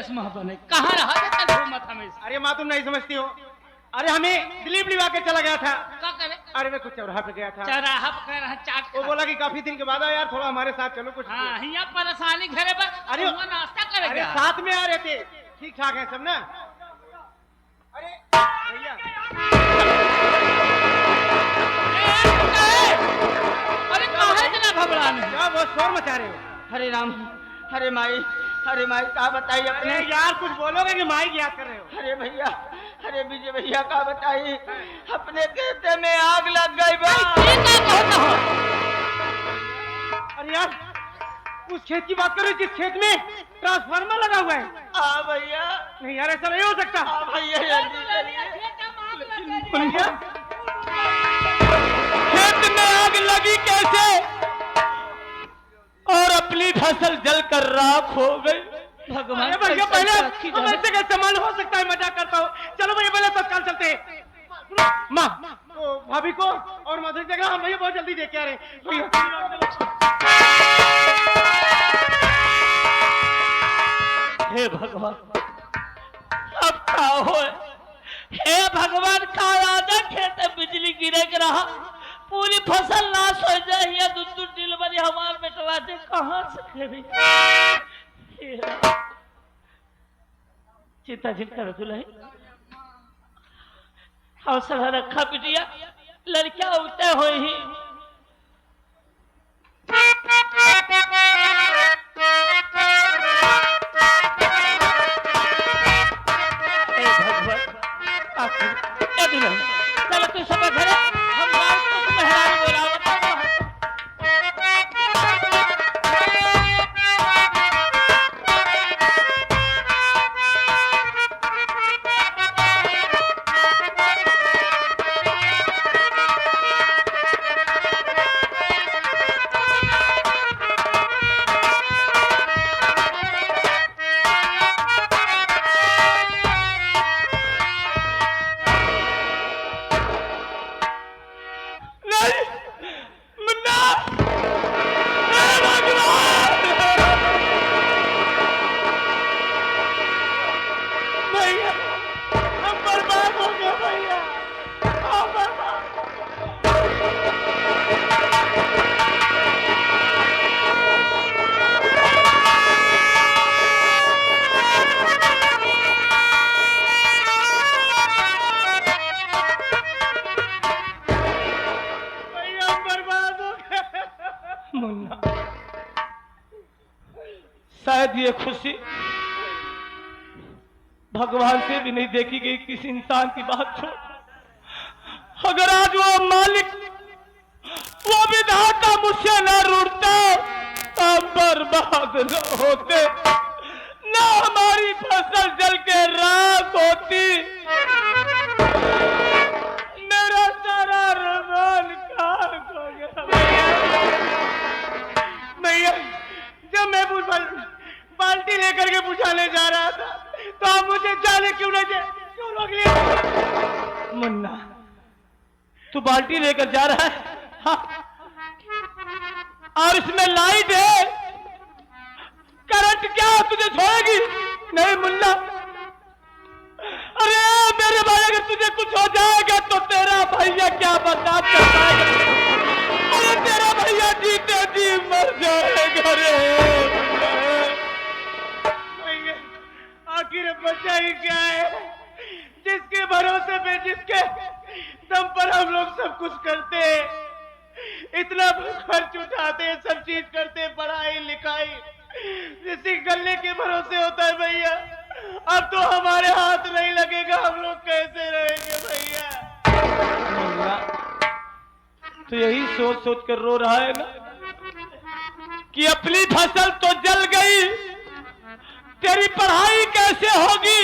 चश्मा बने कहाँ रहा था घूमत हमेशा। अरे माँ तुम नहीं समझती हो। अरे हमें दिलीप लिवा के चला गया था। क्या करे? अरे मैं कुछ चौराहा पे गया था। चौराहा पे रहा चाट। वो बोला कि काफी दिन के बाद यार थोड़ा हमारे साथ चलो कुछ। हाँ यहाँ परेशानी घरे पर। अरे नाश्ता करेगा। अरे साथ में आ रहे थे। ठीक ठाक है सब ना। अरे भैया अरे कहाँ है इतना घबराने? क्या वो शोर मचा रहे हो? हरे राम, हरे माई, हरे माई का बताइए अपने। अरे यार कुछ बोलोगे कि माई की याद कर रहे हो? अरे भैया, अरे विजय भैया का बताइए अपने खेते में आग लग गई बा। अरे यार उस खेत की बात करो जिस खेत में ट्रांसफार्मर लगा हुआ है। हाँ भैया। नहीं यार ऐसा नहीं हो सकता। हाँ भैया जल्दी भैया खेत में आग लगी कैसे और अपनी फसल जलकर राख हो गई। भगवान भैया पहले हम ऐसे कैसे मान हो सकता है? मजाक करता हूँ। चलो भैया पहले तत्काल चलते हैं। माँ तो भाभी को और मधुर जगह हम भैया बहुत जल्दी देख के आ रहे हैं। हे भगवान अब क्या हो? हे भगवान का राजा खेत बिजली गिरे के रहा पूरी फसल नाश हो जाए या दूध डिलीवरी हमारे बेटवा से कहाँ से करी? चिंता चिंता दुल्हन हौसला रखा बिटिया लड़कियां उठे हुए ही। चलो तू सब घर हम मेहरान बोला शायद ये खुशी भगवान से भी नहीं देखी गई किसी इंसान की बात छोड़। अगर आज वो मालिक वो विधाता मुझसे न रूठता तो बर्बाद न होते न हमारी फसल जल के राख होती। मेरा सारा रमान खाक हो गया। भैया जब मैं बाल्टी लेकर के बुझाने जा रहा था तो आप मुझे जाने क्यों रोक लिया? मुन्ना तू बाल्टी लेकर जा रहा है? हाँ। और इसमें लाइट है, करंट क्या तुझे छोड़ेगी? नहीं मुन्ना। अरे मेरे भाई अगर तुझे कुछ हो जाएगा तो तेरा भैया क्या बर्दाश्त कर पाएगा? अरे तेरा भैया जीते जी मर जाएगा रे। आखिर बचा ही क्या है जिसके भरोसे पे जिसके दम पर हम लोग सब कुछ करते हैं, इतना खर्च उठाते हैं, सब चीज करते हैं, पढ़ाई लिखाई जिसके गले के भरोसे होता है भैया। अब तो हमारे हाथ नहीं लगेगा, हम लोग कैसे रहेंगे भैया? तो यही सोच सोच कर रो रहा है ना कि अपनी फसल तो जल गई, तेरी पढ़ाई कैसे होगी,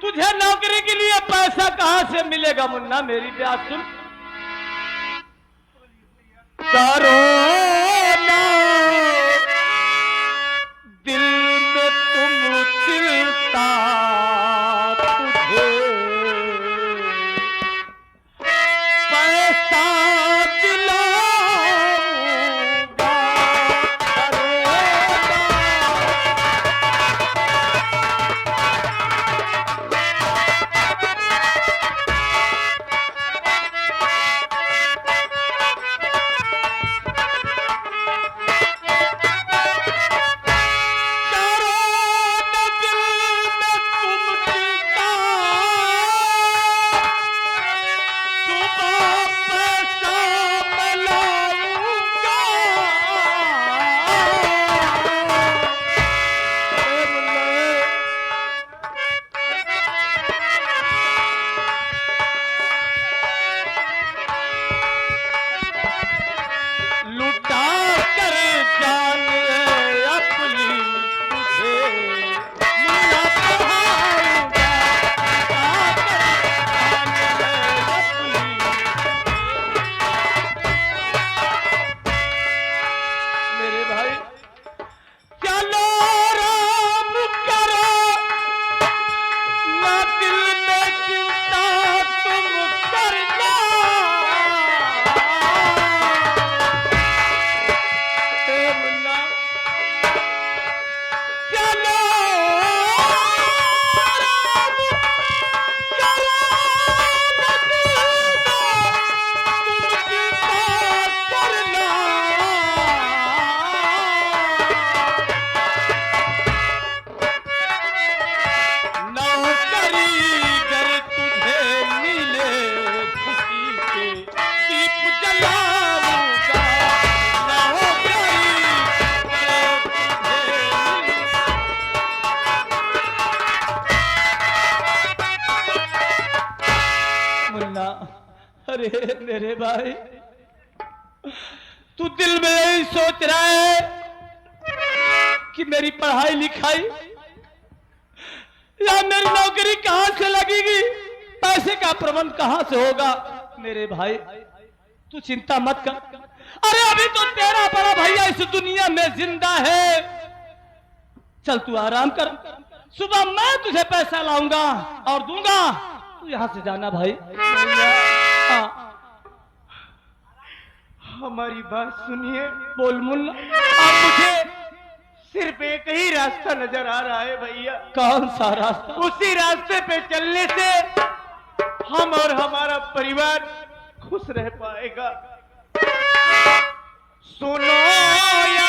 तुझे नौकरी के लिए पैसा कहां से मिलेगा? मुन्ना मेरी बात सुन। करो ना दिल में तुम चिंता तुझे पैसा दिलाऊंगा। अरे मेरे भाई, तू दिल में यही सोच रहा है कि मेरी पढ़ाई लिखाई या मेरी नौकरी कहां से लगेगी, पैसे का प्रबंध कहां से होगा। मेरे भाई तू चिंता मत कर। अरे अभी तो तेरा बड़ा भैया इस दुनिया में जिंदा है। चल तू आराम कर, सुबह मैं तुझे पैसा लाऊंगा और दूंगा। तू यहां से जाना भाई। हाँ हमारी बात सुनिए। बोल मुन्ना। अब मुझे सिर्फ एक ही रास्ता नजर आ रहा है भैया। कौन सा रास्ता? उसी रास्ते पे चलने से हम और हमारा परिवार खुश रह पाएगा। सुनो या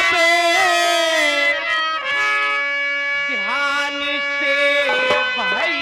ध्यान से भैया, पढ़ाई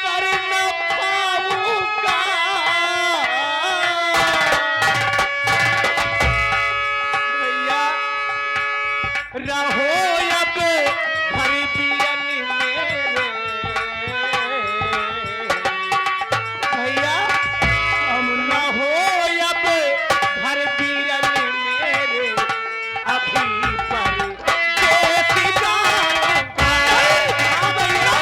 करे न पाऊंगा। सुनो या रहो अब घर पियन मेरे भैया, हम न हो अब घर पियन मेरे, अभी पर देश जाऊंगा। भैया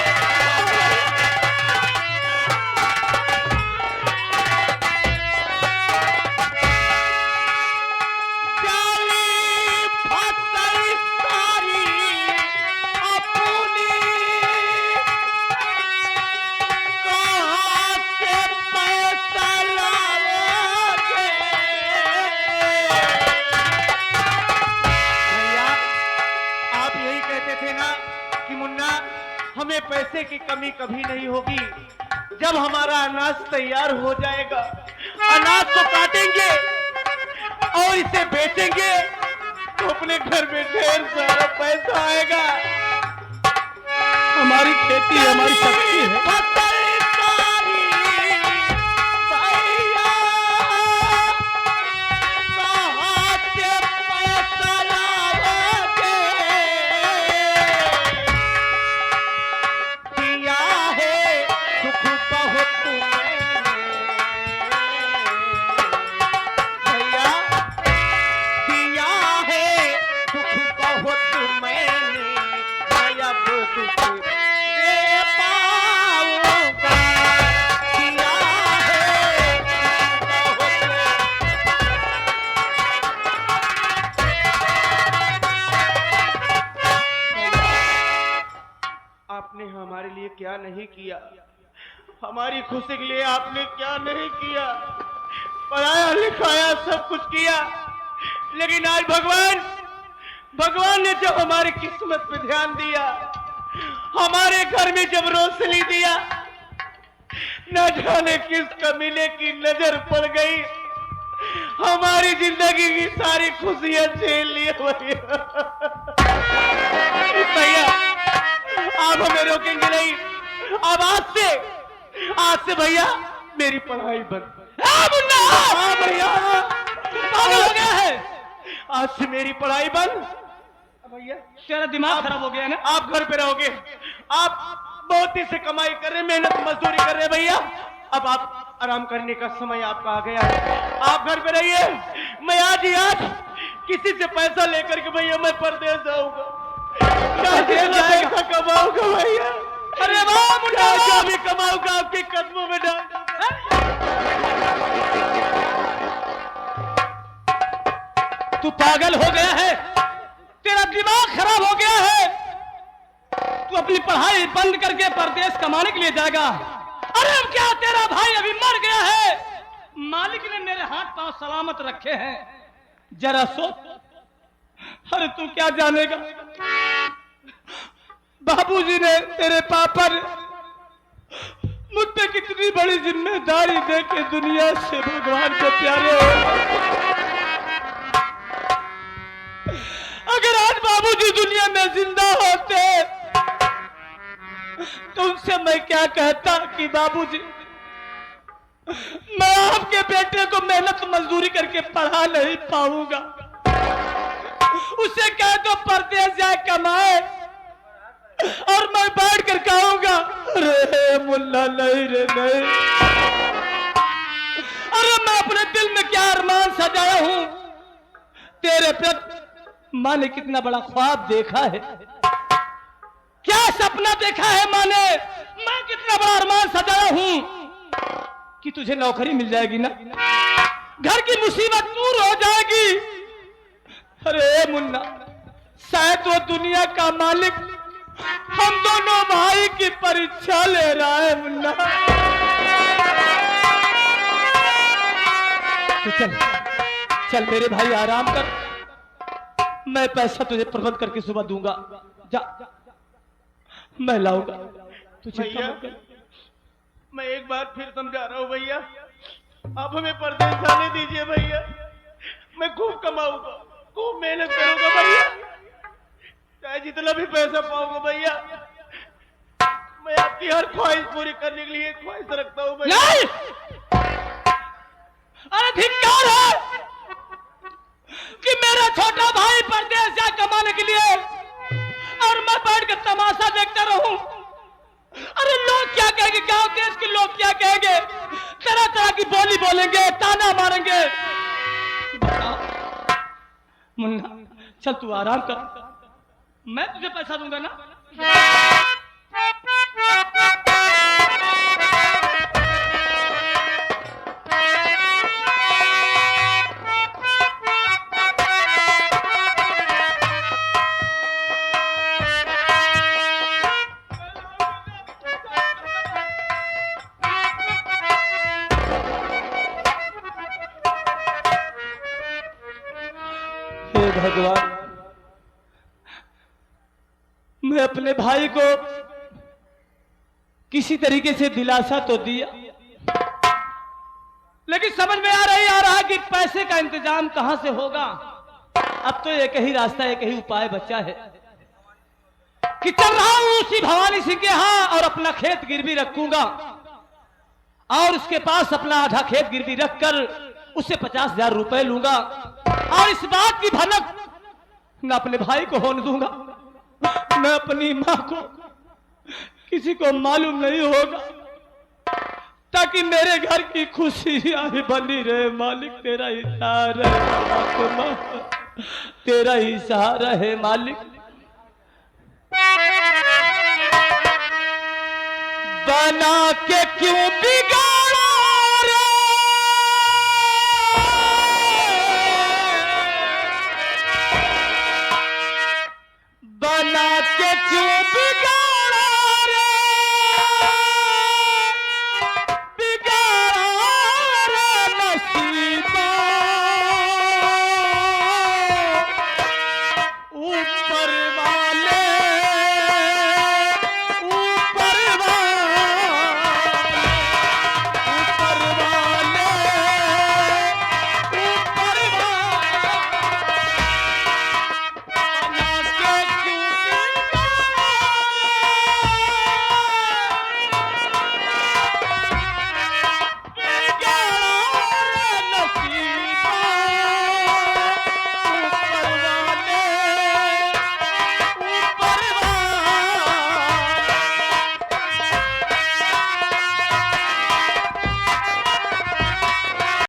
हमें पैसे की कमी कभी नहीं होगी। जब हमारा अनाज तैयार हो जाएगा, अनाज को काटेंगे और इसे बेचेंगे तो अपने घर में ढेर सारा पैसा आएगा। हमारी खेती हमारी शक्ति है। आपने हमारे लिए क्या नहीं किया, हमारी खुशी के लिए आपने क्या नहीं किया। पढ़ाया लिखाया सब कुछ किया, लेकिन आज भगवान ने जब हमारी किस्मत पे ध्यान दिया, हमारे घर में जब रोशनी दिया, न जाने किस कमीने की नजर पड़ गई, हमारी जिंदगी की सारी खुशियां छीन ली। भैया आप हमें रोकेंगे नहीं। अब आज से भैया मेरी पढ़ाई बंद। हाँ भैया, पागल हो गया है। आज से मेरी पढ़ाई बंद। भैया तेरा दिमाग खराब हो गया ना। आप घर पे रहोगे, आप बहुत ही से कमाई कर रहे, मेहनत मजदूरी कर रहे भैया। अब आप आराम करने का समय आपका आ गया है, आप घर पे रहिए। मैं आज ही आज किसी से पैसा लेकर के भैया मैं परदेश जाऊंगा, पैसा कमाऊंगा भैया। अरे वाह मुन्ना, जो भी कमाऊंगा आपके कदमों में डाल। तू पागल हो गया है, तेरा दिमाग खराब हो गया है। तू अपनी पढ़ाई बंद करके परदेश कमाने के लिए जाएगा। अरे अब क्या, तेरा भाई अभी मर गया है, मालिक ने मेरे हाथ पांव सलामत रखे हैं। जरा सोच। अरे तू क्या जानेगा, बाबूजी ने, तेरे पापा ने मुझ पे कितनी बड़ी जिम्मेदारी दे के दुनिया से भगवान के प्यारे हो। अगर आज बाबूजी दुनिया में जिंदा होते तो उनसे मैं क्या कहता कि बाबूजी, मैं आपके बेटे को मेहनत मजदूरी करके पढ़ा नहीं पाऊंगा, उसे कह दो परदेश जाए कमाए और मैं बैठ कर खाऊंगा। अरे मुल्ला नहीं रे नहीं, अरे मैं अपने दिल में क्या अरमान सजाया हूं, तेरे प्रति माँ ने कितना बड़ा ख्वाब देखा है, क्या सपना देखा है माँ ने, मैं कितना बड़ा अरमान सजाया हूं कि तुझे नौकरी मिल जाएगी ना, घर की मुसीबत दूर हो जाएगी। अरे मुन्ना, शायद वो दुनिया का मालिक हम दोनों भाई की परीक्षा ले रहा है मुन्ना। तो चल चल मेरे भाई आराम कर, मैं पैसा तुझे प्रबंध करके सुबह दूंगा, जा मैं लाऊंगा, तू चिंता मत कर। मैं एक बार फिर समझा रहा हूँ भैया, आप हमें परदेश जाने दीजिए भैया। मैं खूब कमाऊंगा, खूब मेहनत करूंगा भैया, चाहे जितना भी पैसा पाऊंगा भैया। मैं आपकी हर ख्वाहिश पूरी करने के लिए ख्वाहिश रखता हूँ भैया। नहीं! अरे धिक्कार है कि मेरा छोटा भाई परदेश जाए कमाने के लिए और मैं बैठ कर तमाशा देखता रहूं। अरे लोग क्या कहेंगे, गांव देश के लोग क्या कहेंगे, तरह तरह की बोली बोलेंगे, ताना मारेंगे। मुन्ना चल तू आराम कर, मैं तुझे पैसा दूंगा ना। हे भगवान, मैं अपने भाई को किसी तरीके से दिलासा तो दिया, लेकिन समझ में आ रहा कि पैसे का इंतजाम कहां से होगा। अब तो एक ही रास्ता, एक ही उपाय बचा है कि चल रहा हूं उसी भवानी सिंह के यहां और अपना खेत गिरवी रखूंगा और उसके पास अपना आधा खेत गिरवी रखकर उससे 50,000 रुपए लूंगा और इस बात की भनक न अपने भाई को होने दूंगा, मैं अपनी मां को किसी को मालूम नहीं होगा, ताकि मेरे घर की खुशियां ही बनी रहे। मालिक तेरा ही सहारा है, तेरा ही सहारा है मालिक। बना के क्यों बिगाड़ा